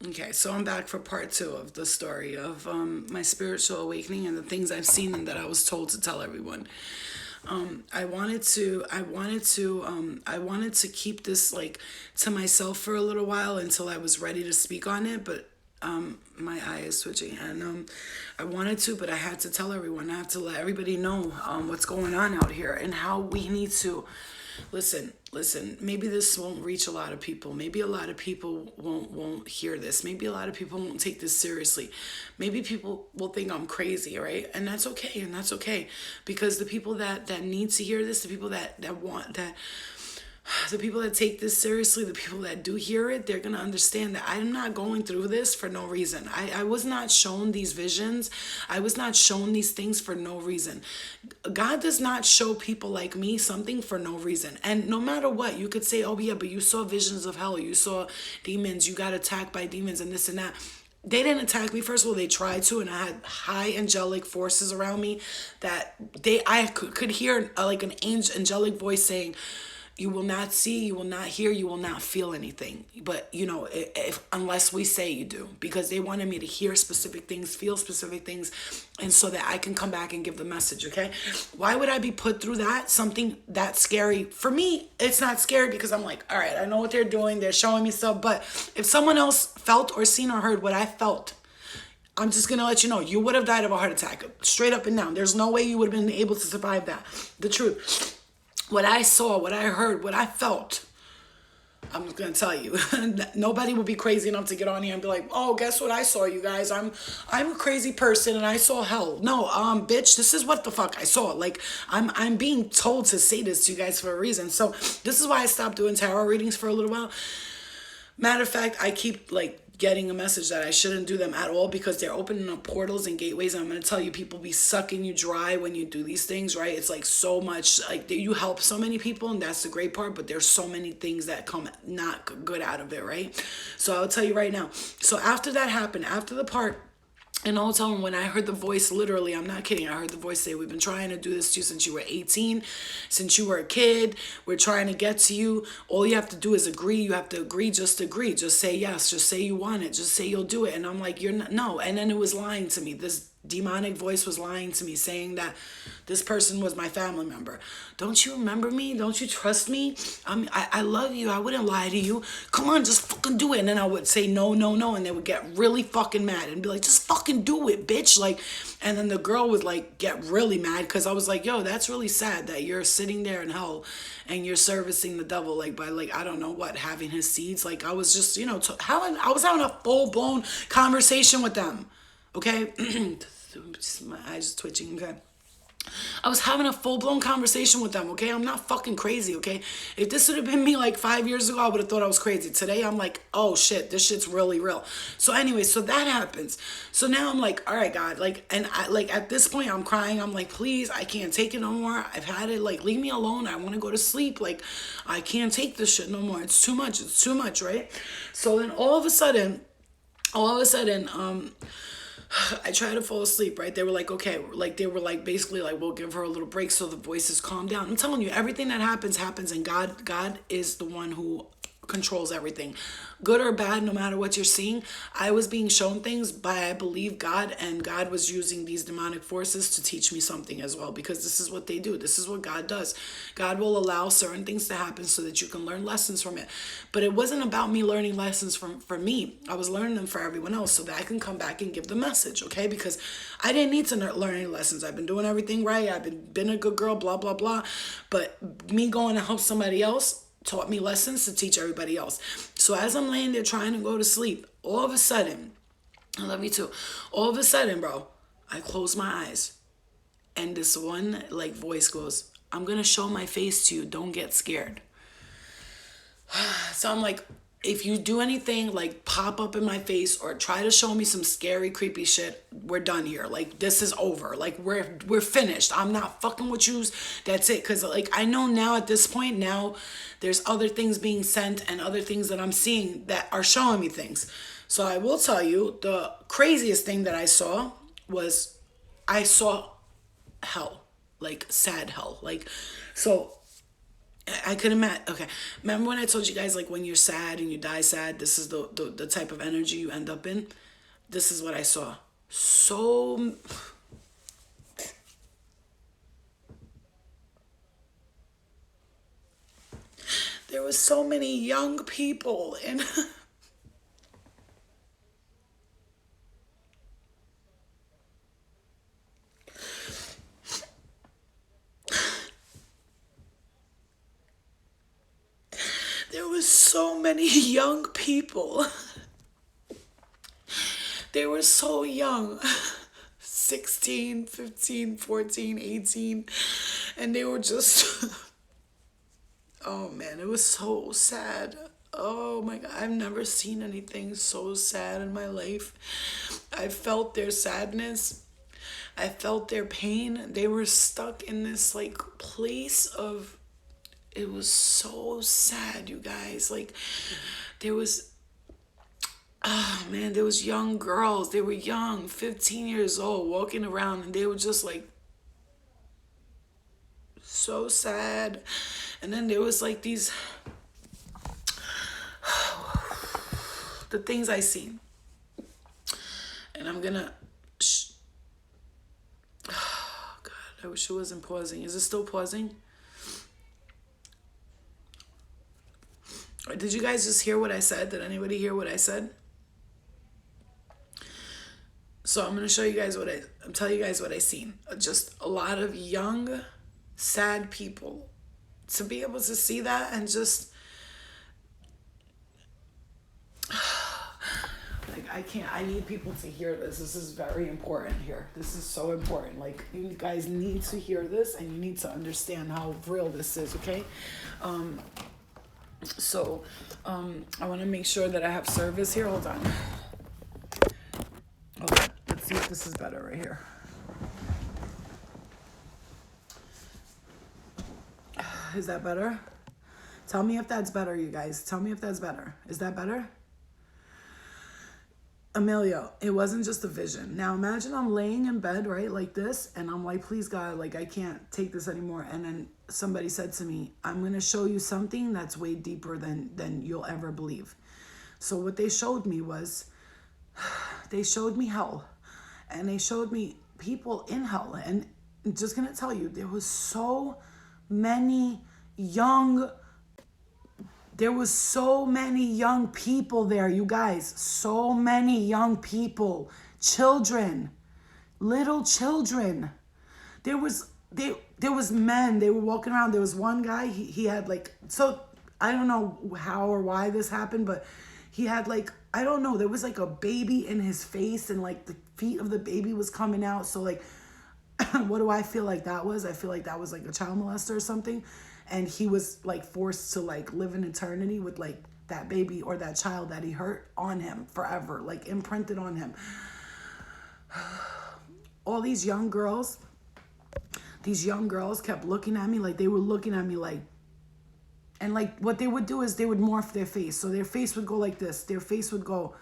Okay, so I'm back for part two of the story of my spiritual awakening and the things I've seen and that I was told to tell everyone. I wanted to keep this like to myself for a little while until I was ready to speak on it, but my eye is switching, and I wanted to, but I had to tell everyone. I have to let everybody know what's going on out here and how we need to listen. Maybe this won't reach a lot of people. Maybe a lot of people won't hear this. Maybe a lot of people won't take this seriously. Maybe people will think I'm crazy, right? And that's okay. And that's okay, because the people that need to hear this, the people that want that, the people that take this seriously, the people that do hear it, they're going to understand that I'm not going through this for no reason. I was not shown these visions. I was not shown these things for no reason. God does not show people like me something for no reason. And no matter what, you could say, oh yeah, but you saw visions of hell. You saw demons. You got attacked by demons and this and that. They didn't attack me. First of all, they tried to, and I had high angelic forces around me that I could hear like an angelic voice saying, you will not see, you will not hear, you will not feel anything. But you know, if unless we say you do, because they wanted me to hear specific things, feel specific things, and so that I can come back and give the message. Okay, why would I be put through that? Something that scary for me? It's not scary because I'm like, all right, I know what they're doing. They're showing me stuff. But if someone else felt or seen or heard what I felt, I'm just gonna let you know, you would have died of a heart attack, straight up and down. There's no way you would have been able to survive that. The truth. What I saw, what I heard, what I felt, I'm just gonna tell you. Nobody would be crazy enough to get on here and be like, "Oh, guess what I saw, you guys? I'm a crazy person and I saw hell." No, bitch, this is what the fuck I saw. Like, I'm being told to say this to you guys for a reason. So this is why I stopped doing tarot readings for a little while. Matter of fact, I keep like getting a message that I shouldn't do them at all because they're opening up portals and gateways. And I'm going to tell you, people be sucking you dry when you do these things, right? It's like so much, like you help so many people, and that's the great part, but there's so many things that come not good out of it, right? So I'll tell you right now. So after that happened, after the part, and I'll tell them, when I heard the voice, literally, I'm not kidding, I heard the voice say, we've been trying to do this to you since you were 18, since you were a kid, we're trying to get to you. All you have to do is agree. You have to agree, just say yes, just say you want it, just say you'll do it. And I'm like, you're not, no. And then it was lying to me. This demonic voice was lying to me, saying that this person was my family member. Don't you remember me? Don't you trust me? I love you. I wouldn't lie to you. Come on, just fucking do it. And then I would say no, no, no, and they would get really fucking mad and be like, just fucking do it, bitch. Like, and then the girl would like get really mad because I was like, yo, that's really sad that you're sitting there in hell and you're servicing the devil, like, by like, I don't know what, having his seeds. Like, I was just, I was having a full blown conversation with them. Okay. My eyes are twitching. Okay. I was having a full blown conversation with them. Okay. I'm not fucking crazy. Okay. If this would have been me like 5 years ago, I would have thought I was crazy. Today, I'm like, oh shit, this shit's really real. So anyway, so that happens. So now I'm like, all right, God, like, and I, like, at this point, I'm crying. I'm like, please, I can't take it no more. I've had it. Like, leave me alone. I want to go to sleep. Like, I can't take this shit no more. It's too much. It's too much. Right. So then all of a sudden, I tried to fall asleep, right? They were like, okay, like they were like basically like, we'll give her a little break so the voices calm down. I'm telling you, everything that happens, and God is the one who controls everything, good or bad. No matter what you're seeing, I was being shown things by, I believe, God, and God was using these demonic forces to teach me something as well, because this is what they do. This is what God does. God will allow certain things to happen so that you can learn lessons from it. But it wasn't about me learning lessons for me. I was learning them for everyone else so that I can come back and give the message, okay? Because I didn't need to learn any lessons. I've been doing everything right. I've been a good girl, blah, blah, blah. But me going to help somebody else taught me lessons to teach everybody else. So as I'm laying there trying to go to sleep, all of a sudden, I love you too. All of a sudden, bro, I close my eyes and this one like voice goes, I'm going to show my face to you. Don't get scared. So I'm like, if you do anything like pop up in my face or try to show me some scary, creepy shit, we're done here. Like, this is over. Like, we're finished. I'm not fucking with you. That's it. Cause like, I know now at this point, now there's other things being sent and other things that I'm seeing that are showing me things. So I will tell you, the craziest thing that I saw was I saw hell, like sad hell. Like, so I could imagine. Okay, remember when I told you guys, like, when you're sad and you die sad, this is the type of energy you end up in. This is what I saw. So there was so many young people, and there was so many young people. They were so young. 16, 15, 14, 18, and they were just oh man, it was so sad. Oh my God, I've never seen anything so sad in my life. I felt their sadness. I felt their pain. They were stuck in this like place of, it was so sad, you guys. Like, there was, oh man, there was young girls. They were young, 15 years old, walking around, and they were just like so sad. And then there was like these, the things I seen. And I'm gonna, oh God, I wish it wasn't pausing. Is it still pausing? Did you guys just hear what I said? Did anybody hear what I said? So I'm gonna show you guys I'm telling you guys what I seen. Just a lot of young, sad people. To be able to see that and just, like, I need people to hear this. This is very important here. This is so important. Like, you guys need to hear this, and you need to understand how real this is, okay? So I want to make sure that I have service here. Hold on. Okay, let's see if this is better right here. Is that better? Tell me if that's better, you guys. Tell me if that's better. Is that better? Emilio, it wasn't just a vision. Now imagine I'm laying in bed, right, like this, and I'm like, please God, like, I can't take this anymore. And then somebody said to me, I'm going to show you something that's way deeper than you'll ever believe. So what they showed me was, they showed me hell, and they showed me people in hell. And I'm just going to tell you, there was so many there was so many young people there, you guys. So many young people. Children. Little children. There was men. They were walking around. There was one guy, he had like, so I don't know how or why this happened, but he had like, I don't know, there was like a baby in his face, and like the feet of the baby was coming out. So like, what do I feel like that was? I feel like that was like a child molester or something. And he was like forced to like live in eternity with like that baby or that child that he hurt on him forever, like imprinted on him. All these young girls kept looking at me, like they were looking at me like, and like what they would do is they would morph their face. So their face would go like this. Their face would go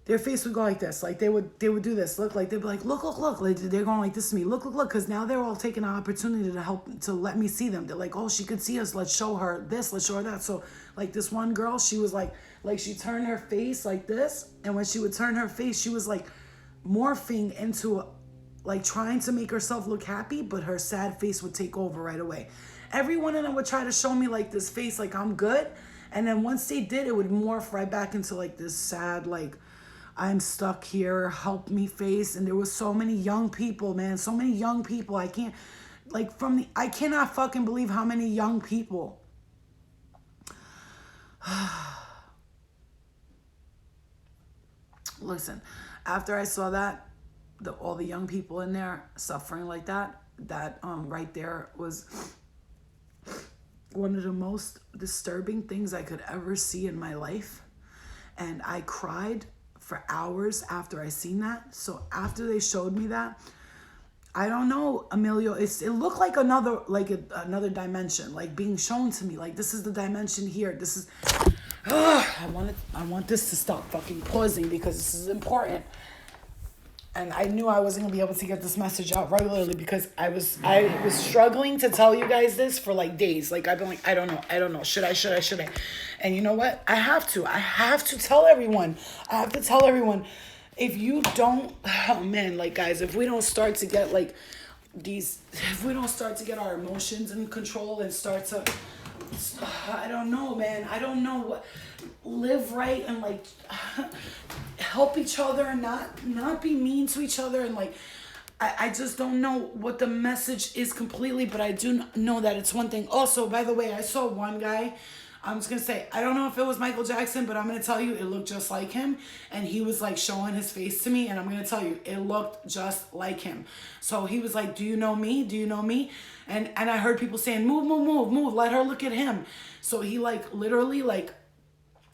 like this. Like they would do this. Look, like they'd be like, look. Like they're going like this to me. Look. Because now they're all taking an opportunity to let me see them. They're like, oh, she could see us. Let's show her this. Let's show her that. So like this one girl, she was like she turned her face like this. And when she would turn her face, she was like morphing into like trying to make herself look happy, but her sad face would take over right away. Every one of them would try to show me like this face, like I'm good. And then once they did, it would morph right back into like this sad, like, I'm stuck here, help me face. And there was so many young people, man. So many young people. I can't, like, I cannot fucking believe how many young people. Listen, after I saw that, all the young people in there suffering like that right there was one of the most disturbing things I could ever see in my life. And I cried for hours after I seen that. So after they showed me that, I don't know, Emilio, it looked like another dimension, like being shown to me, like this is the dimension here. This is, I want this to stop fucking pausing because this is important. And I knew I wasn't gonna be able to get this message out regularly because I was struggling to tell you guys this for like days. Like I've been like, I don't know. Should I? And you know what? I have to tell everyone. I have to tell everyone. If you don't, oh man, like guys, if we don't start to get like if we don't start to get our emotions in control and start to, I don't know, man. I don't know what, live right and like help each other and not be mean to each other and like, I just don't know what the message is completely, but I do know that it's one thing. Also, by the way, I saw one guy. I'm just gonna say, I don't know if it was Michael Jackson, but I'm gonna tell you, it looked just like him. And he was like showing his face to me, and I'm gonna tell you, it looked just like him. So he was like, do you know me? Do you know me? And I heard people saying, move, let her look at him. So he like literally like,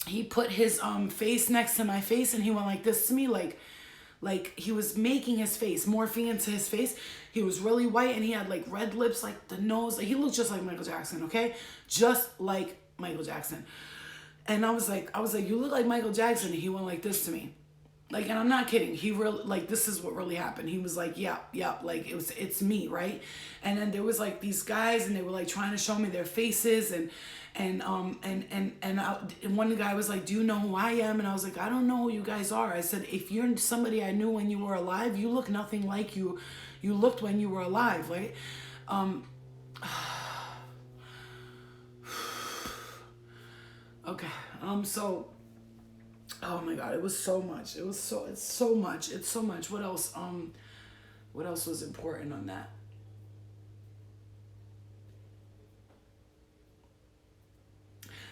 he put his face next to my face and he went like this to me, like he was making his face, morphing into his face. He was really white and he had like red lips, like the nose. Like, he looked just like Michael Jackson, okay? Just like Michael Jackson. And I was like, you look like Michael Jackson. And he went like this to me. Like, and I'm not kidding. He really, like, this is what really happened. He was like, yeah, like it's me, right? And then there was like these guys and they were like trying to show me their faces and one guy was like, do you know who I am? And I was like, I don't know who you guys are. I said, if you're somebody I knew when you were alive, you look nothing like you looked when you were alive, right? Okay. So, oh my God, it was so much. It's so much. What else was important on that?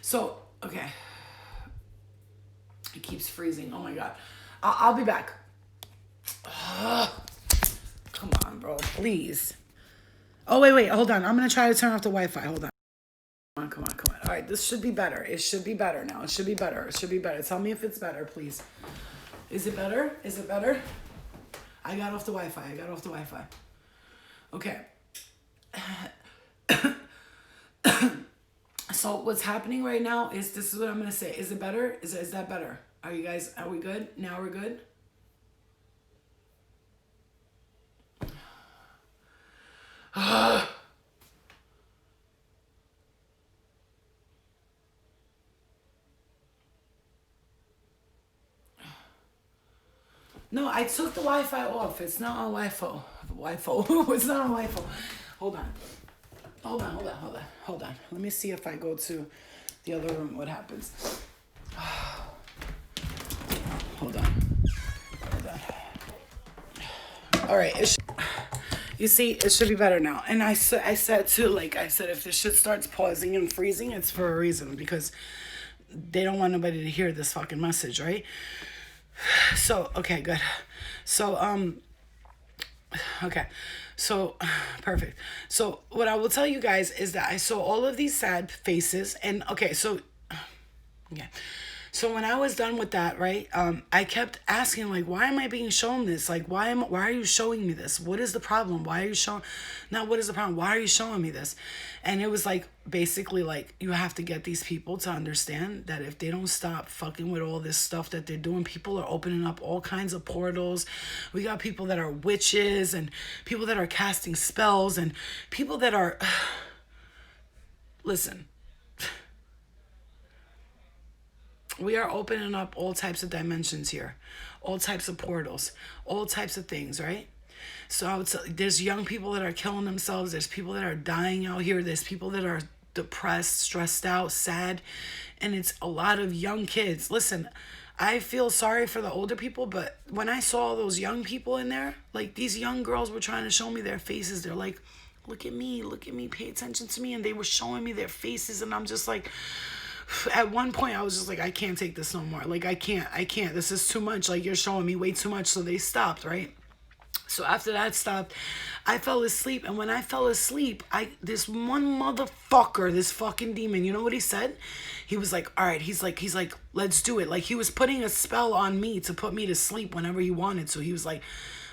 So, okay. It keeps freezing. Oh my God. I'll be back. Ugh. Come on, bro. Please. Oh, wait. Hold on. I'm going to try to turn off the Wi-Fi. Hold on. Come on. All right, this should be better. It should be better now. It should be better. Tell me if it's better, please. Is it better? I got off the Wi-Fi. Okay. So what's happening right now is, this is what I'm going to say. Is it better? Is that better? Are we good? Now we're good? No, I took the Wi-Fi off. It's not on Wi-Fi. It's not on Wi-Fi. Hold on. Let me see if I go to the other room, what happens. Hold on. All right. You see, it should be better now. And I said too, like I said, if this shit starts pausing and freezing, it's for a reason, because they don't want nobody to hear this fucking message, right? So, okay, good. So, okay. So, perfect. So, what I will tell you guys is that I saw all of these sad faces, and okay, so, yeah. So when I was done with that, right, I kept asking, like, why am I being shown this? Like, why are you showing me this? What is the problem? Why are you showing, not what is the problem? Why are you showing me this? And it was like, basically, like, you have to get these people to understand that if they don't stop fucking with all this stuff that they're doing, people are opening up all kinds of portals. We got people that are witches and people that are casting spells and people that are, listen, we are opening up all types of dimensions here, all types of portals, all types of things, right? So I would say there's young people that are killing themselves. There's people that are dying out here. There's people that are depressed, stressed out, sad. And it's a lot of young kids. Listen, I feel sorry for the older people, but when I saw those young people in there, like these young girls were trying to show me their faces. They're like, look at me, pay attention to me. And they were showing me their faces. And I'm just like, at one point I was just like, I can't take this no more. Like, I can't. This is too much. Like, you're showing me way too much. So they stopped, right? So after that stopped, I fell asleep. And when I fell asleep, this one motherfucker, this fucking demon, you know what he said? He was like, all right, he's like, Let's do it. Like, he was putting a spell on me to put me to sleep whenever he wanted to. He was like,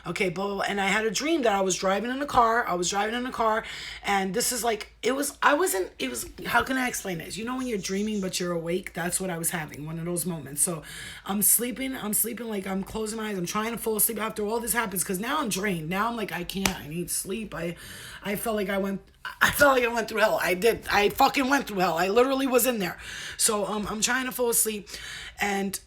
okay, blah, blah, blah. And I had a dream that I was driving in a car. And this is like, how can I explain this? You know, when you're dreaming, but you're awake, that's what I was having, one of those moments. So I'm sleeping, like I'm closing my eyes. I'm trying to fall asleep after all this happens. Cause now I'm drained. Now I'm like, I can't, I need sleep. I felt like I went through hell. I did. I fucking went through hell. I literally was in there. So I'm trying to fall asleep, and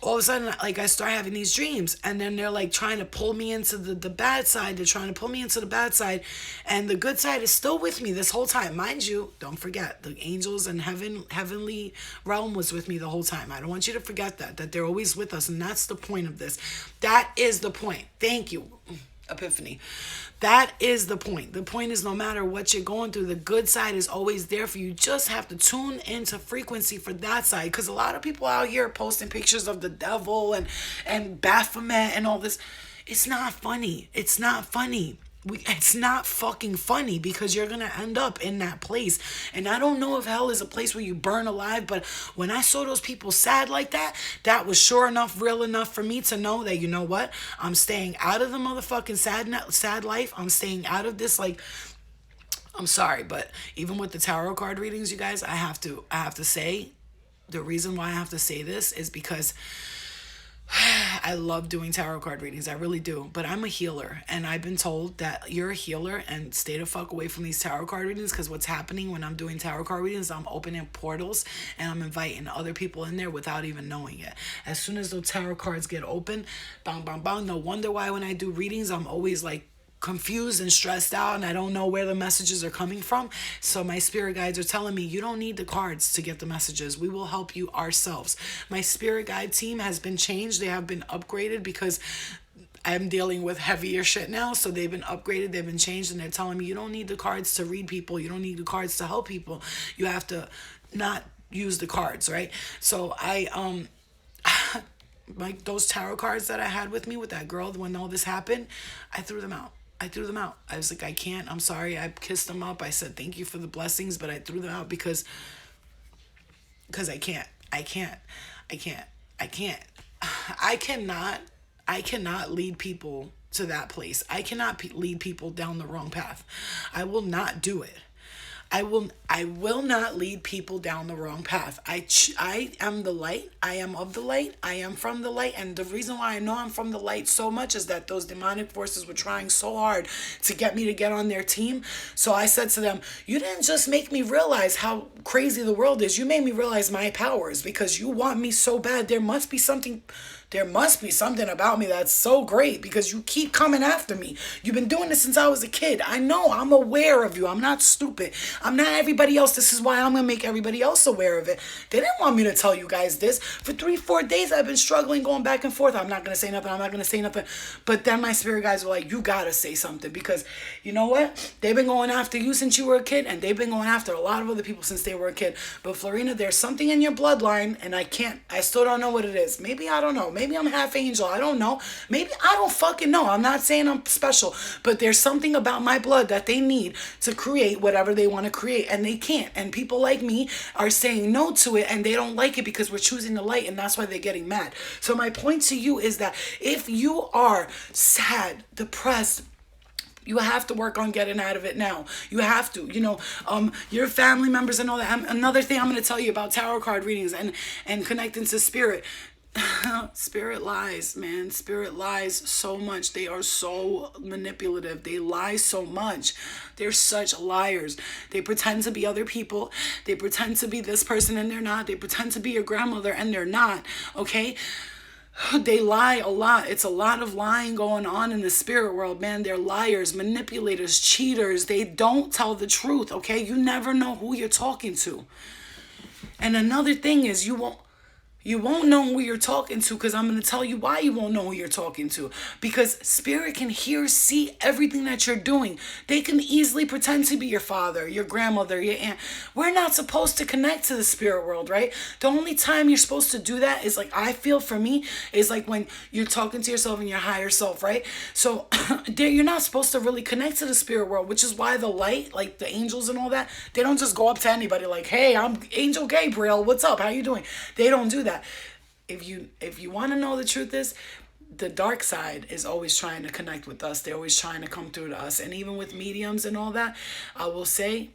all of a sudden, like, I start having these dreams, and then they're like trying to pull me into the bad side. They're trying to pull me into the bad side, and the good side is still with me this whole time. Mind you, don't forget, the angels and heavenly realm was with me the whole time. I don't want you to forget that they're always with us, and that's the point of this. That is the point. Thank you, Epiphany. That is the point. The point is, no matter what you're going through, the good side is always there for you. You just have to tune into frequency for that side. Because a lot of people out here posting pictures of the devil and Baphomet and all this. It's not funny. It's not funny. It's not fucking funny, because you're going to end up in that place. And I don't know if hell is a place where you burn alive, but when I saw those people sad like that, that was sure enough, real enough for me to know that, you know what? I'm staying out of the motherfucking sad life. I'm staying out of this, like, I'm sorry, but even with the tarot card readings, you guys, I have to say, the reason why I have to say this is because I love doing tarot card readings. I really do. But I'm a healer. And I've been told that you're a healer and stay the fuck away from these tarot card readings, because what's happening when I'm doing tarot card readings, I'm opening portals and I'm inviting other people in there without even knowing it. As soon as those tarot cards get open, bang, bang, bang. No wonder why when I do readings, I'm always like confused and stressed out, and I don't know where the messages are coming from. So my spirit guides are telling me, you don't need the cards to get the messages. We will help you ourselves. My spirit guide team has been changed. They have been upgraded because I'm dealing with heavier shit now. So they've been upgraded, they've been changed, and they're telling me, you don't need the cards to read people. You don't need the cards to help people. You have to not use the cards, right? So like those tarot cards that I had with me with that girl when all this happened, I threw them out. I was like, I can't. I'm sorry. I kissed them up. I said, thank you for the blessings, but I threw them out because I can't. I cannot lead people to that place. I cannot lead people down the wrong path. I will not do it. I will not lead people down the wrong path. I am the light. I am of the light. I am from the light. And the reason why I know I'm from the light so much is that those demonic forces were trying so hard to get me to get on their team. So I said to them, you didn't just make me realize how crazy the world is. You made me realize my powers, because you want me so bad. There must be something about me that's so great, because you keep coming after me. You've been doing this since I was a kid. I know. I'm aware of you. I'm not stupid. I'm not everybody else. This is why I'm going to make everybody else aware of it. They didn't want me to tell you guys this. For 3-4 days, I've been struggling, going back and forth. I'm not going to say nothing. But then my spirit guys were like, you got to say something, because you know what? They've been going after you since you were a kid, and they've been going after a lot of other people since they were a kid. But Florina, there's something in your bloodline, and I still don't know what it is. Maybe I don't know. Maybe I'm half angel. I don't know. Maybe I don't fucking know. I'm not saying I'm special, but there's something about my blood that they need to create whatever they want to create, and they can't. And people like me are saying no to it, and they don't like it because we're choosing the light, and that's why they're getting mad. So my point to you is that if you are sad, depressed, you have to work on getting out of it now. You have to, your family members and all that. Another thing I'm going to tell you about tarot card readings and connecting to spirit. Spirit lies, man. Spirit lies so much. They are so manipulative. They lie so much. They're such liars. They pretend to be other people. They pretend to be this person and they're not. They pretend to be your grandmother and they're not. Okay? They lie a lot. It's a lot of lying going on in the spirit world, man. They're liars, manipulators, cheaters. They don't tell the truth, okay? You never know who you're talking to. And another thing is you won't know who you're talking to, because I'm going to tell you why you won't know who you're talking to. Because spirit can hear, see everything that you're doing. They can easily pretend to be your father, your grandmother, your aunt. We're not supposed to connect to the spirit world, right? The only time you're supposed to do that is, like, I feel for me, is like when you're talking to yourself and your higher self, right? So you're not supposed to really connect to the spirit world, which is why the light, like the angels and all that, they don't just go up to anybody like, hey, I'm Angel Gabriel. What's up? How you doing? They don't do that. that if you want to know the truth is, the dark side is always trying to connect with us. They're always trying to come through to us. And even with mediums and all that, I will say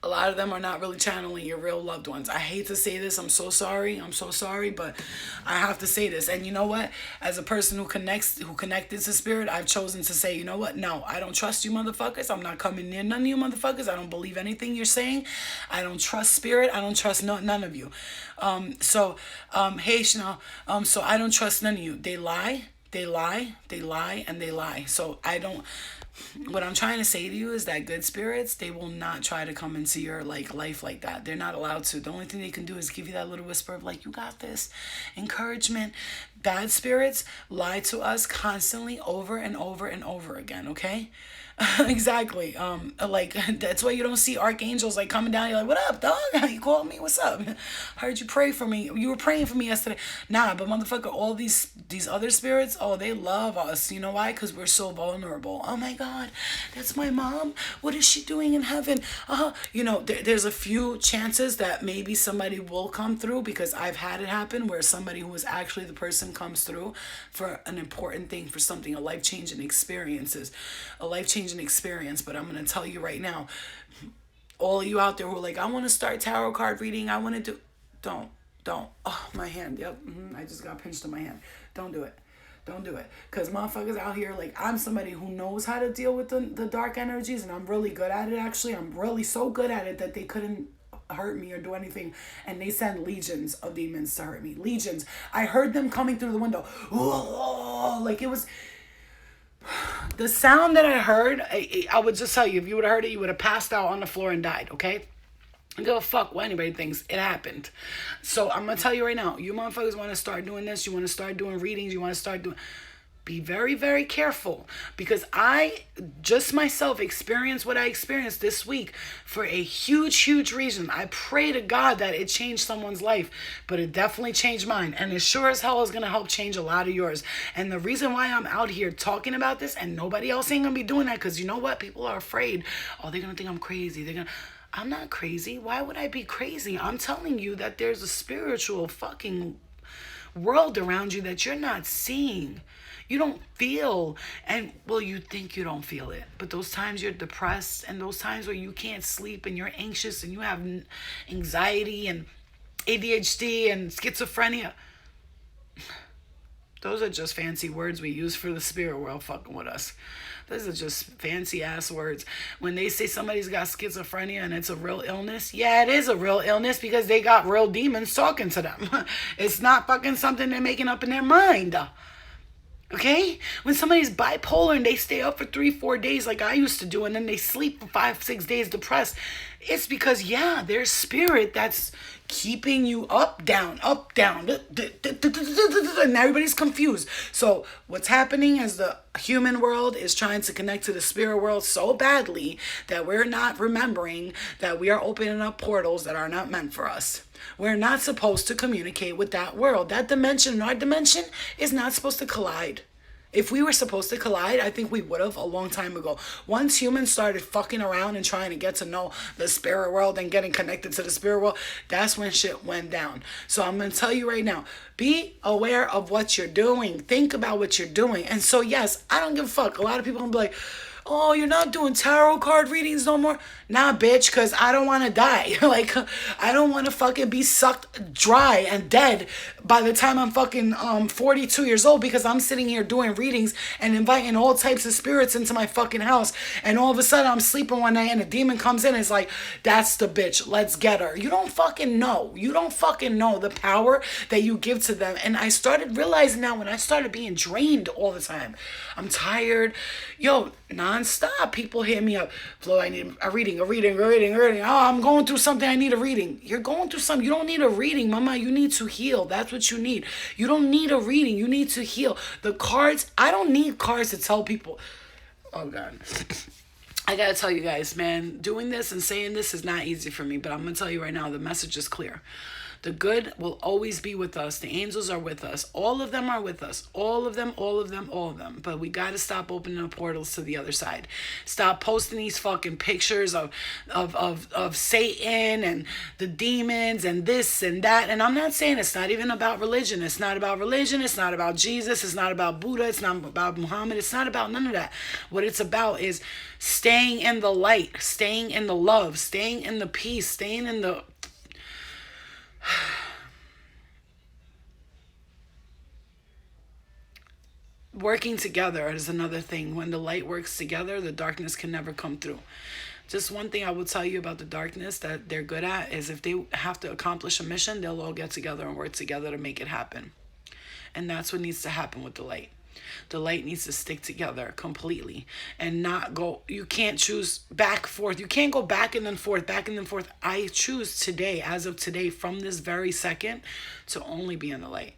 a lot of them are not really channeling your real loved ones. I hate to say this. I'm so sorry. I'm so sorry, but I have to say this. And you know what? As a person who connected to spirit, I've chosen to say, you know what? No, I don't trust you motherfuckers. I'm not coming near none of you motherfuckers. I don't believe anything you're saying. I don't trust spirit. I don't trust none of you. Hey, Chanel. So I don't trust none of you. They lie, and they lie. So I don't. What I'm trying to say to you is that good spirits, they will not try to come into your life like that. They're not allowed to. The only thing they can do is give you that little whisper of you got this, encouragement. Bad spirits lie to us constantly over and over and over again, okay? Exactly. That's why you don't see archangels coming down. You're like, what up, dog? You called me? What's up? Heard you pray for me. You were praying for me yesterday. Nah, but motherfucker, all these other spirits, oh, they love us. You know why? Because we're so vulnerable. Oh my God, that's my mom. What is she doing in heaven? There's a few chances that maybe somebody will come through, because I've had it happen where somebody who was actually the person comes through for an important thing, for something, a life-changing experience. But I'm going to tell you right now, all of you out there who are like, I want to start tarot card reading, I want to do, don't. Oh, my hand, yep, I just got pinched in my hand. Don't do it. Because motherfuckers out here, I'm somebody who knows how to deal with the dark energies, and I'm really good at it, actually. I'm really so good at it that they couldn't hurt me or do anything, and they send legions of demons to hurt me. Legions. I heard them coming through the window. Whoa, it was... The sound that I heard, I would just tell you, if you would have heard it, you would have passed out on the floor and died, okay? I don't give a fuck what anybody thinks. It happened. So I'm going to tell you right now, you motherfuckers want to start doing this, you want to start doing readings, you want to start doing... Be very, very careful, because I just myself experienced what I experienced this week for a huge, huge reason. I pray to God that it changed someone's life, but it definitely changed mine. And it sure as hell is going to help change a lot of yours. And the reason why I'm out here talking about this and nobody else ain't going to be doing that, because you know what? People are afraid. Oh, they're going to think I'm crazy. I'm not crazy. Why would I be crazy? I'm telling you that there's a spiritual fucking world around you that you're not seeing. You don't feel, and well, you think you don't feel it, but those times you're depressed, and those times where you can't sleep and you're anxious and you have anxiety and ADHD and schizophrenia, those are just fancy words we use for the spirit world fucking with us. Those are just fancy ass words. When they say somebody's got schizophrenia and it's a real illness, yeah, it is a real illness, because they got real demons talking to them. It's not fucking something they're making up in their mind. Okay? When somebody's bipolar and they stay up for 3-4 days like I used to do, and then they sleep for 5-6 days depressed, it's because, yeah, there's spirit that's keeping you up, down, and everybody's confused. So what's happening is the human world is trying to connect to the spirit world so badly that we're not remembering that we are opening up portals that are not meant for us. We're not supposed to communicate with that world. That dimension and our dimension is not supposed to collide. If we were supposed to collide, I think we would have a long time ago. Once humans started fucking around and trying to get to know the spirit world and getting connected to the spirit world, that's when shit went down. So I'm going to tell you right now, be aware of what you're doing. Think about what you're doing. And so, yes, I don't give a fuck. A lot of people will be like, oh, you're not doing tarot card readings no more? Nah, bitch, because I don't want to die. I don't want to fucking be sucked dry and dead by the time I'm fucking 42 years old, because I'm sitting here doing readings and inviting all types of spirits into my fucking house. And all of a sudden I'm sleeping one night and a demon comes in and is like, that's the bitch. Let's get her. You don't fucking know. You don't fucking know the power that you give to them. And I started realizing now, when I started being drained all the time, I'm tired. Yo, nonstop. People hit me up. Flo, I need a reading. Oh, I'm going through something. I need a reading. You're going through something. You don't need a reading, mama. You need to heal. That's what you need. You don't need a reading. You need to heal. The cards, I don't need cards to tell people. Oh, God. I got to tell you guys, man, doing this and saying this is not easy for me. But I'm going to tell you right now, the message is clear. The good will always be with us. The angels are with us. All of them are with us. All of them, all of them, all of them. But we got to stop opening the portals to the other side. Stop posting these fucking pictures of Satan and the demons and this and that. And I'm not saying it's not even about religion. It's not about religion. It's not about Jesus. It's not about Buddha. It's not about Muhammad. It's not about none of that. What it's about is staying in the light, staying in the love, staying in the peace, staying in the... Working together is another thing. When the light works together, the darkness can never come through. Just one thing I will tell you about the darkness that they're good at is if they have to accomplish a mission, they'll all get together and work together to make it happen. And that's what needs to happen with the light. The light needs to stick together completely and not go. You can't choose back, forth. You can't go back and then forth, back and then forth. I choose today, as of today, from this very second, to only be in the light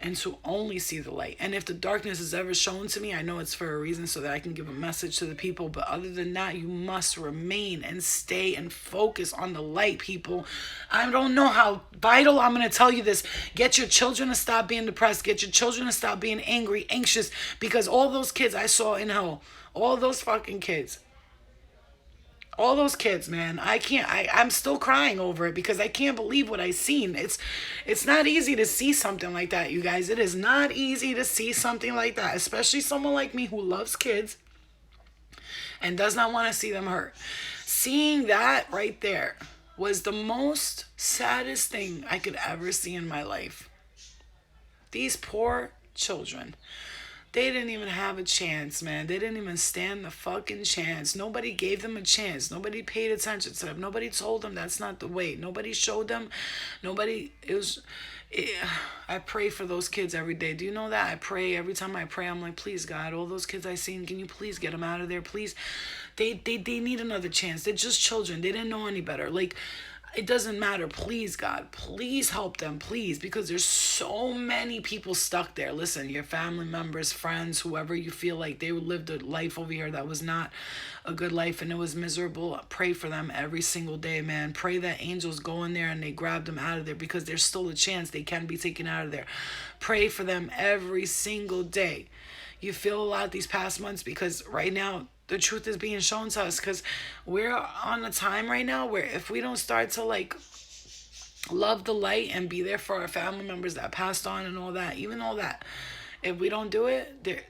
and to only see the light. And if the darkness is ever shown to me, I know it's for a reason so that I can give a message to the people. But other than that, you must remain and stay and focus on the light, people. I don't know how vital I'm going to tell you this. Get your children to stop being depressed. Get your children to stop being angry, anxious, because all those kids I saw in hell, all those fucking kids, all those kids, man, I'm still crying over it because I can't believe what I seen. It's not easy to see something like that, you guys. It is not easy to see something like that, especially someone like me who loves kids and does not want to see them hurt. Seeing that right there was the most saddest thing I could ever see in my life. These poor children. They didn't even have a chance, man. They didn't even stand the fucking chance. Nobody gave them a chance. Nobody paid attention to them. Nobody told them that's not the way. Nobody showed them. I pray for those kids every day. Do you know that? I pray. Every time I pray, I'm like, please, God, all those kids I seen, can you please get them out of there? Please. They need another chance. They're just children. They didn't know any better. Like, it doesn't matter. Please, God, please help them, please, because there's so many people stuck there. Listen, your family members, friends, whoever you feel like they lived a life over here that was not a good life and it was miserable. Pray for them every single day, man. Pray that angels go in there and they grab them out of there because there's still a chance they can be taken out of there. Pray for them every single day. You feel a lot these past months because right now, the truth is being shown to us because we're on a time right now where if we don't start to like love the light and be there for our family members that passed on and all that, even all that, if we don't do it,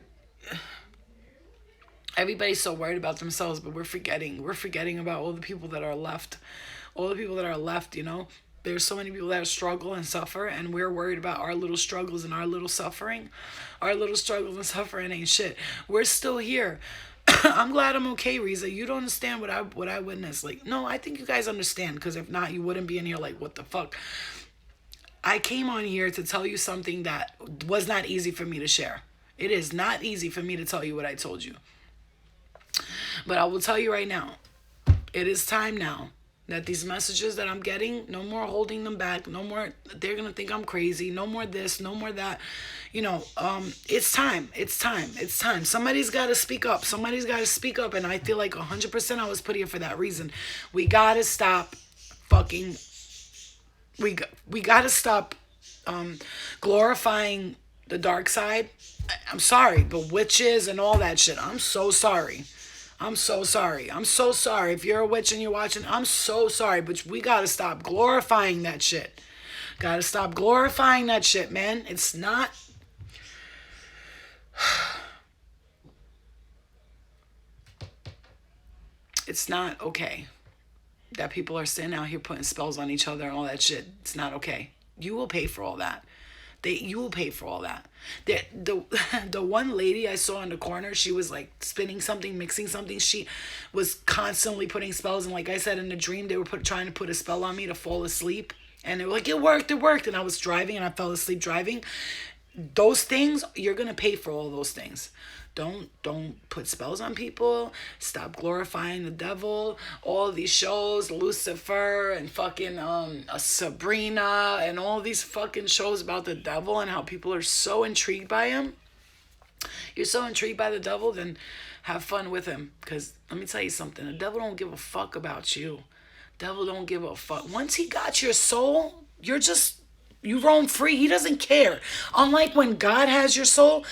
everybody's so worried about themselves, but we're forgetting about all the people that are left, you know. There's so many people that struggle and suffer, and we're worried about our little struggles and our little suffering. Our little struggles and suffering ain't shit. We're still here. I'm glad I'm okay, Riza. You don't understand what I witnessed. Like, no, I think you guys understand, because if not, you wouldn't be in here like, what the fuck? I came on here to tell you something that was not easy for me to share. It is not easy for me to tell you what I told you. But I will tell you right now, it is time now that these messages that I'm getting, no more holding them back, no more, they're going to think I'm crazy, no more this, no more that, you know, it's time. Somebody's got to speak up. And I feel like 100% I was put here for that reason. We got to stop fucking, we got to stop glorifying the dark side. I'm sorry, but witches and all that shit, I'm so sorry. I'm so sorry. If you're a witch and you're watching, I'm so sorry. But we got to stop glorifying that shit. Got to stop glorifying that shit, man. It's not... It's not okay that people are sitting out here putting spells on each other and all that shit. It's not okay. You will pay for all that. You will pay for all that. The one lady I saw in the corner, she was like spinning something, mixing something. She was constantly putting spells. And like I said, in the dream, they were trying to put a spell on me to fall asleep. And they were like, it worked. And I was driving and I fell asleep driving. Those things, you're going to pay for all those things. Don't put spells on people. Stop glorifying the devil. All these shows, Lucifer and fucking Sabrina and all these fucking shows about the devil and how people are so intrigued by him. You're so intrigued by the devil, then have fun with him. Because let me tell you something. The devil don't give a fuck about you. Devil don't give a fuck. Once he got your soul, you're just You roam free. He doesn't care. Unlike when God has your soul,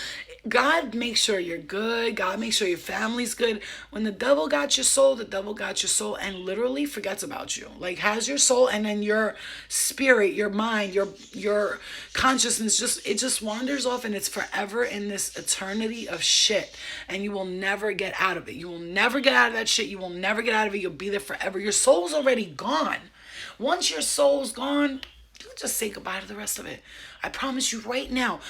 God makes sure you're good. God makes sure your family's good. When the devil got your soul, the devil got your soul and literally forgets about you. Like has your soul and then your spirit, your mind, your consciousness just wanders off and it's forever in this eternity of shit. And you will never get out of it. You will never get out of that shit. You will never get out of it. You'll be there forever. Your soul's already gone. Once your soul's gone, you just say goodbye to the rest of it. I promise you right now.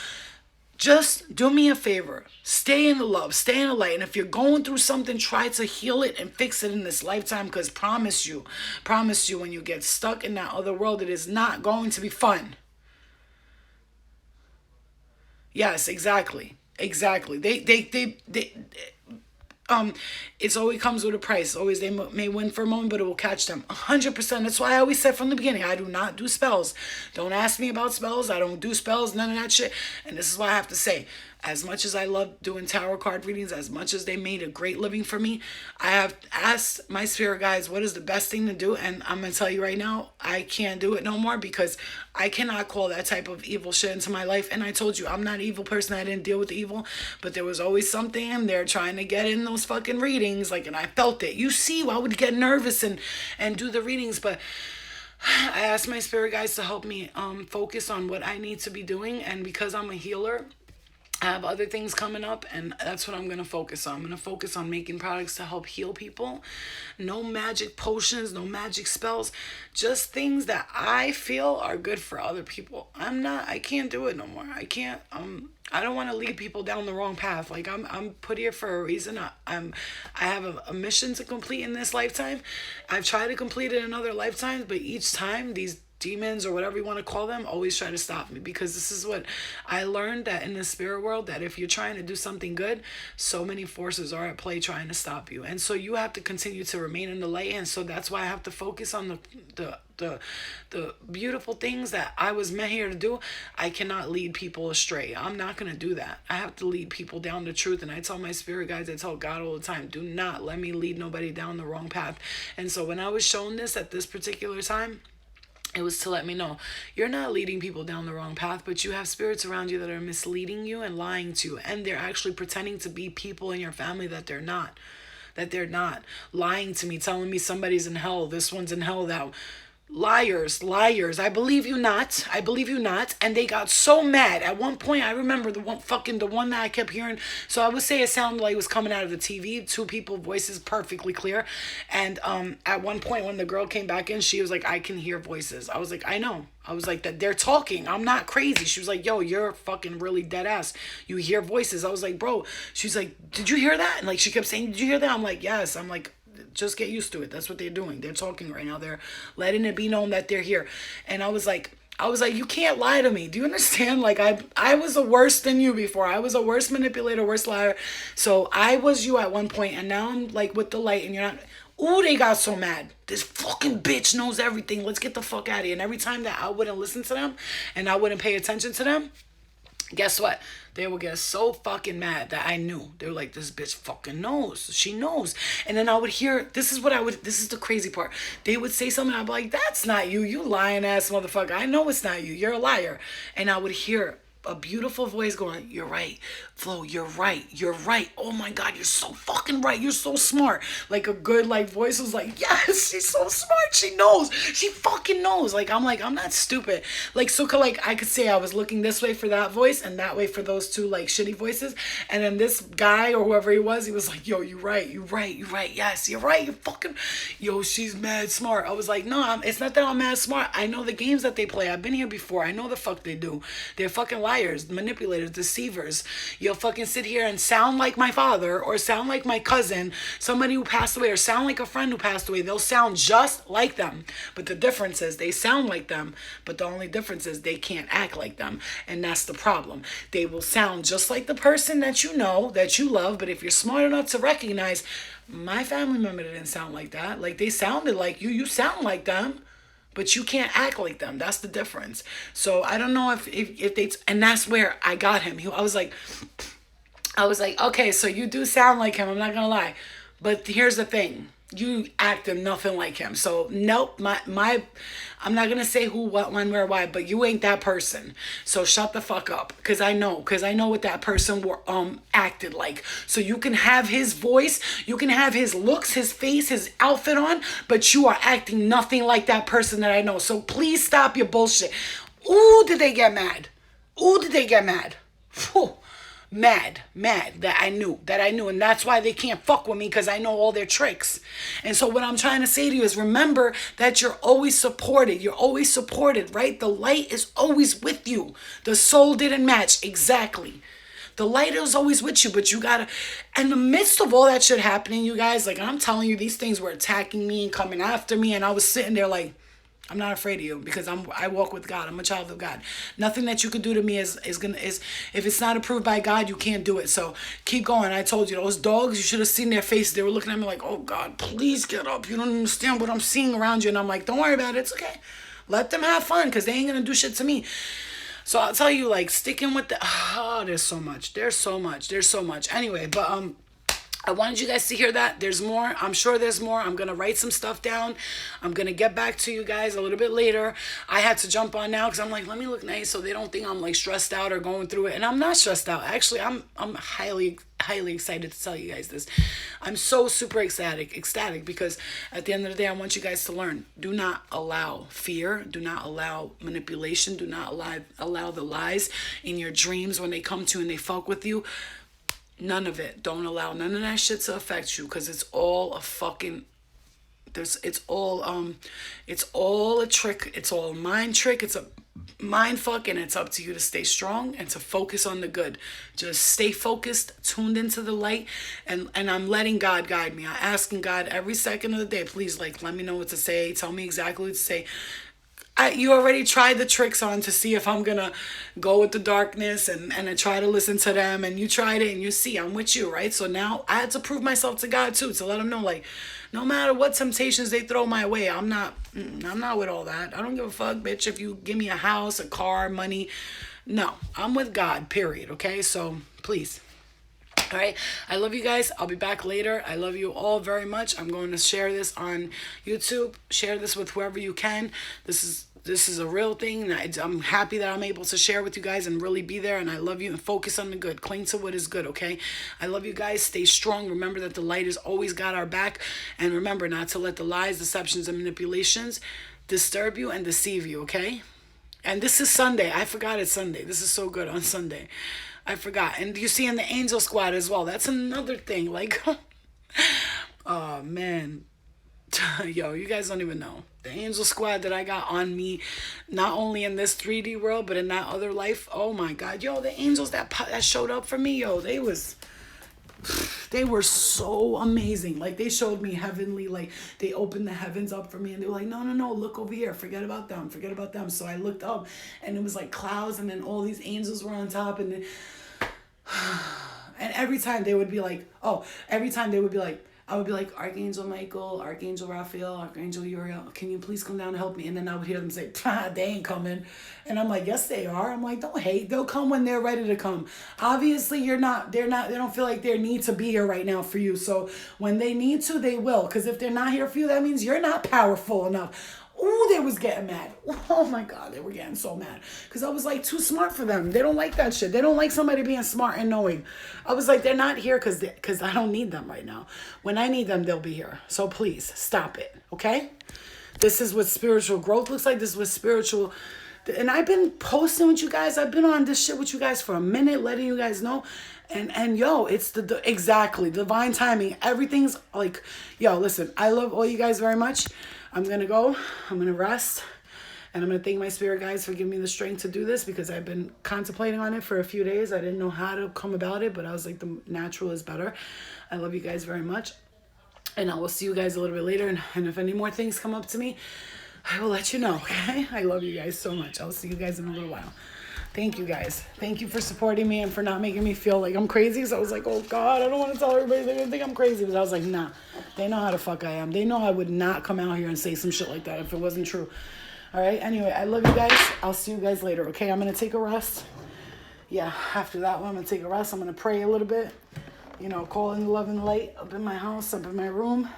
Just do me a favor. Stay in the love. Stay in the light. And if you're going through something, try to heal it and fix it in this lifetime. Because promise you, when you get stuck in that other world, it is not going to be fun. Yes, exactly. Exactly. They it's always comes with a price. Always they may win for a moment, but it will catch them 100%. That's why I always said from the beginning, I do not do spells. Don't ask me about spells. I don't do spells, none of that shit. And this is what I have to say. As much as I love doing tarot card readings, as much as they made a great living for me, I have asked my spirit guides what is the best thing to do. And I'm going to tell you right now, I can't do it no more because I cannot call that type of evil shit into my life. And I told you, I'm not an evil person. I didn't deal with the evil. But there was always something in there trying to get in those fucking readings. Like, and I felt it. You see, I would get nervous and do the readings. But I asked my spirit guides to help me focus on what I need to be doing. And because I'm a healer, I have other things coming up, and that's what I'm going to focus on. I'm going to focus on making products to help heal people. No magic potions, no magic spells, just things that I feel are good for other people. I can't do it no more. I don't want to lead people down the wrong path. Like I'm put here for a reason. I have a mission to complete in this lifetime. I've tried to complete it in other lifetimes, but each time these demons or whatever you want to call them always try to stop me, because this is what I learned, that in the spirit world, that if you're trying to do something good, so many forces are at play trying to stop you, and so you have to continue to remain in the light. And so that's why I have to focus on the beautiful things that I was meant here to do. I cannot lead people astray. I'm not going to do that. I have to lead people down the truth. And I tell my spirit guides, I tell God all the time, do not let me lead nobody down the wrong path. And so when I was shown this at this particular time, it was to let me know you're not leading people down the wrong path, but you have spirits around you that are misleading you and lying to you. And they're actually pretending to be people in your family that they're not. That they're not. Lying to me, telling me somebody's in hell, this one's in hell, that liars. I believe you not. And they got so mad at one point. I remember the one that I kept hearing. So I would say it sounded like it was coming out of the TV, two people voices perfectly clear. And at one point when the girl came back in, she was like, I can hear voices. I was like, I know. I was like, that they're talking. I'm not crazy. She was like, yo, you're fucking really dead ass. You hear voices. I was like, bro. She's like, did you hear that? And like she kept saying, did you hear that? I'm like, yes. I'm like, just get used to it. That's what they're doing. They're talking right now. They're letting it be known that they're here. And I was like, you can't lie to me. Do you understand? Like I was a worse than you before. I was a worse manipulator, worse liar. So I was you at one point, and now I'm like with the light, and you're not. Ooh, they got so mad. This fucking bitch knows everything. Let's get the fuck out of here. And every time that I wouldn't listen to them and I wouldn't pay attention to them, guess what? They would get so fucking mad that I knew. They were like, this bitch fucking knows. She knows. And then I would hear, this is the crazy part. They would say something, I'd be like, that's not you. You lying ass motherfucker. I know it's not you. You're a liar. And I would hear a beautiful voice going, you're right, Flo, you're right. Oh my God, you're so fucking right. You're so smart. Like a good like voice was like, yes, she's so smart. She knows. She fucking knows. Like I'm not stupid. Like so like I could say I was looking this way for that voice and that way for those two like shitty voices. And then this guy or whoever he was like, yo, you're right. Yes, you're right. You're fucking, yo, she's mad smart. I was like, no, it's not that I'm mad smart. I know the games that they play. I've been here before. I know the fuck they do. They're fucking liars, manipulators, deceivers. You'll fucking sit here and sound like my father or sound like my cousin, somebody who passed away, or sound like a friend who passed away. They'll sound just like them. But the difference is they sound like them, but the only difference is they can't act like them. And that's the problem. They will sound just like the person that you know, that you love, but if you're smart enough to recognize, my family member didn't sound like that. Like they sounded like you sound like them, but you can't act like them. That's the difference. So I don't know if they, and that's where I got him. I was like, okay, so you do sound like him. I'm not going to lie. But here's the thing. You acting nothing like him. So nope, my I'm not gonna say who, what, when, where, why, but you ain't that person. So shut the fuck up. Cause I know what that person were acted like. So you can have his voice, you can have his looks, his face, his outfit on, but you are acting nothing like that person that I know. So please stop your bullshit. Ooh, did they get mad? Ooh, did they get mad? Phew. Mad that I knew, and that's why they can't fuck with me, because I know all their tricks. And so what I'm trying to say to you is, remember that you're always supported. You're always supported, right? The light is always with you. The soul didn't match exactly. The light is always with you, but you gotta, in the midst of all that shit happening, you guys, like I'm telling you, these things were attacking me and coming after me, and I was sitting there like, I'm not afraid of you, because I walk with God. I'm a child of God. Nothing that you can do to me is if it's not approved by God, you can't do it. So keep going. I told you, those dogs, you should have seen their faces. They were looking at me like, oh God, please get up. You don't understand what I'm seeing around you. And I'm like, don't worry about it. It's okay. Let them have fun, because they ain't gonna do shit to me. So I'll tell you, like, sticking with the there's so much. There's so much. Anyway, but I wanted you guys to hear that. There's more. I'm sure there's more. I'm going to write some stuff down. I'm going to get back to you guys a little bit later. I had to jump on now because I'm like, let me look nice so they don't think I'm like stressed out or going through it. And I'm not stressed out. Actually, I'm highly excited to tell you guys this. I'm so super ecstatic because at the end of the day, I want you guys to learn. Do not allow fear. Do not allow manipulation. Do not allow the lies in your dreams when they come to you and they fuck with you. None of it. Don't allow none of that shit to affect you, because it's all a fucking it's all a trick. It's all a mind trick. It's a mind fuck, and it's up to you to stay strong and to focus on the good. Just stay focused, tuned into the light, and I'm letting God guide me. I'm asking God every second of the day, please, like, let me know what to say. Tell me exactly what to say. You already tried the tricks on to see if I'm gonna go with the darkness and I try to listen to them, and you tried it and you see I'm with you, right? So now I had to prove myself to God too, to let him know, like, no matter what temptations they throw my way, I'm not with all that. I don't give a fuck, bitch, if you give me a house, a car, money. No, I'm with God, period. Okay, so please. All right. I love you guys. I'll be back later. I love you all very much. I'm going to share this on YouTube. Share this with whoever you can. This is a real thing. I'm happy that I'm able to share with you guys and really be there. And I love you, and focus on the good. Cling to what is good, okay? I love you guys. Stay strong. Remember that the light has always got our back. And remember not to let the lies, deceptions, and manipulations disturb you and deceive you, okay? And this is Sunday. I forgot it's Sunday. This is so good on Sunday. I forgot. And you see in the Angel Squad as well. That's another thing. Like, oh, man. Yo, you guys don't even know. The Angel Squad that I got on me, not only in this 3D world, but in that other life. Oh, my God. Yo, the angels that showed up for me, yo, they were so amazing. Like, they showed me heavenly, like, they opened the heavens up for me, and they were like, no, look over here, forget about them. So I looked up, and it was like clouds, and then all these angels were on top, and then and every time they would be like, I would be like, Archangel Michael, Archangel Raphael, Archangel Uriel, can you please come down and help me? And then I would hear them say, they ain't coming. And I'm like, yes, they are. I'm like, don't hate. They'll come when they're ready to come. Obviously, they don't feel like they need to be here right now for you. So when they need to, they will. Because if they're not here for you, that means you're not powerful enough. Ooh, they was getting mad. Oh my God, they were getting so mad. Because I was like too smart for them. They don't like that shit. They don't like somebody being smart and knowing. I was like, they're not here because I don't need them right now. When I need them, they'll be here. So please, stop it, okay? This is what spiritual growth looks like. This is what spiritual... And I've been posting with you guys. I've been on this shit with you guys for a minute, letting you guys know. And yo, it's exactly divine timing. Everything's like, yo, listen, I love all you guys very much. I'm going to go. I'm going to rest. And I'm going to thank my spirit guides for giving me the strength to do this, because I've been contemplating on it for a few days. I didn't know how to come about it, but I was like, the natural is better. I love you guys very much. And I will see you guys a little bit later. And if any more things come up to me, I will let you know, okay? I love you guys so much. I'll see you guys in a little while. Thank you, guys. Thank you for supporting me and for not making me feel like I'm crazy. So I was like, oh, God, I don't want to tell everybody they're going to think I'm crazy. But I was like, nah, they know how the fuck I am. They know I would not come out here and say some shit like that if it wasn't true. All right? Anyway, I love you guys. I'll see you guys later, okay? I'm going to take a rest. Yeah, after that one, I'm going to take a rest. I'm going to pray a little bit. You know, call in the love and light up in my house, up in my room.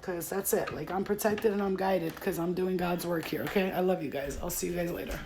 Because that's it. Like, I'm protected and I'm guided because I'm doing God's work here, okay? I love you guys. I'll see you guys later.